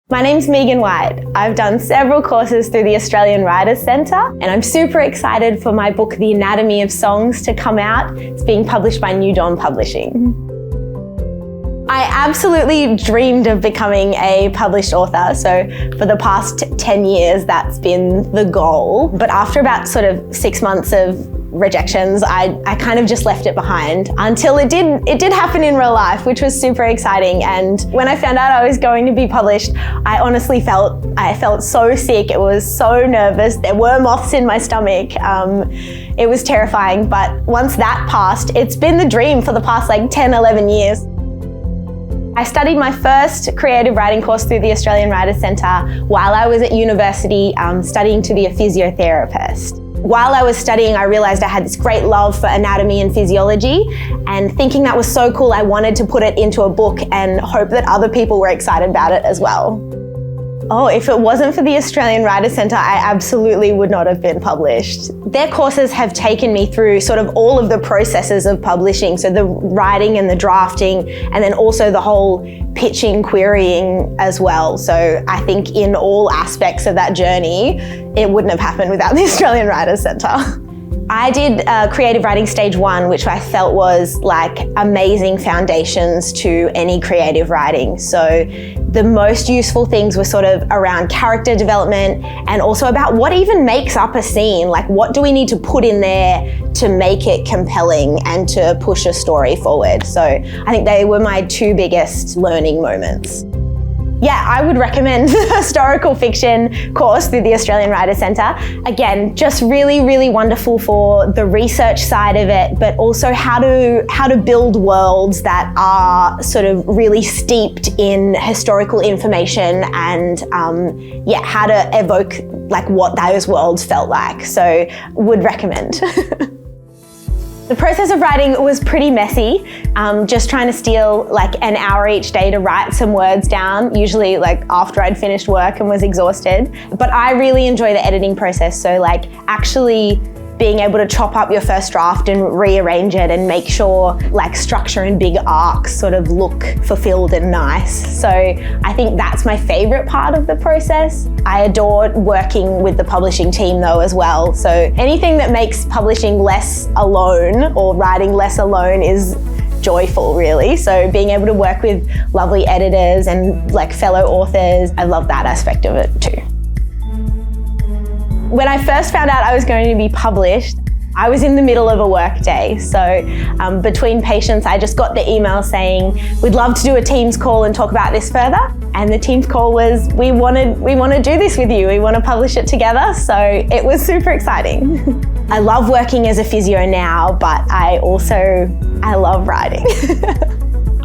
My name's Megan White. I've done several courses through the Australian Writers' Centre, and I'm super excited for my book, The Anatomy of Songs, to come out. It's being published by New Dawn Publishing. I absolutely dreamed of becoming a published author, so for the past 10 years that's been the goal. But after about sort of 6 months of rejections, I kind of just left it behind until it did happen in real life, which was super exciting. And when I found out I was going to be published, I honestly felt so sick. It was so nervous. There were moths in my stomach. It was terrifying, but once that passed, it's been the dream for the past like 10, 11 years. I studied my first creative writing course through the Australian Writers' Centre while I was at university studying to be a physiotherapist. While I was studying, I realised I had this great love for anatomy and physiology, and thinking that was so cool, I wanted to put it into a book and hope that other people were excited about it as well. Oh, if it wasn't for the Australian Writers' Centre, I absolutely would not have been published. Their courses have taken me through sort of all of the processes of publishing, so the writing and the drafting, and then also the whole pitching, querying as well. So I think in all aspects of that journey, it wouldn't have happened without the Australian Writers' Centre. I did creative writing stage 1, which I felt was like amazing foundations to any creative writing. So the most useful things were sort of around character development and also about what even makes up a scene. Like, what do we need to put in there to make it compelling and to push a story forward? So I think they were my 2 biggest learning moments. Yeah, I would recommend the historical fiction course through the Australian Writers' Centre. Again, just really, really wonderful for the research side of it, but also how to build worlds that are sort of really steeped in historical information and how to evoke like what those worlds felt like. So would recommend. The process of writing was pretty messy, just trying to steal like an hour each day to write some words down, usually like after I'd finished work and was exhausted. But I really enjoy the editing process, so like actually being able to chop up your first draft and rearrange it and make sure like structure and big arcs sort of look fulfilled and nice. So I think that's my favorite part of the process. I adore working with the publishing team though as well. So anything that makes publishing less alone or writing less alone is joyful, really. So being able to work with lovely editors and like fellow authors, I love that aspect of it too. When I first found out I was going to be published, I was in the middle of a work day. So between patients, I just got the email saying, we'd love to do a Teams call and talk about this further. And the Teams call was, we want to do this with you. We want to publish it together. So it was super exciting. I love working as a physio now, but I love writing.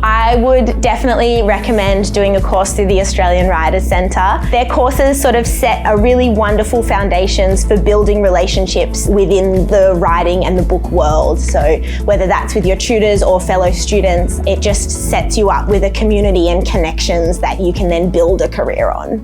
I would definitely recommend doing a course through the Australian Writers' Centre. Their courses sort of set a really wonderful foundations for building relationships within the writing and the book world. So whether that's with your tutors or fellow students, it just sets you up with a community and connections that you can then build a career on.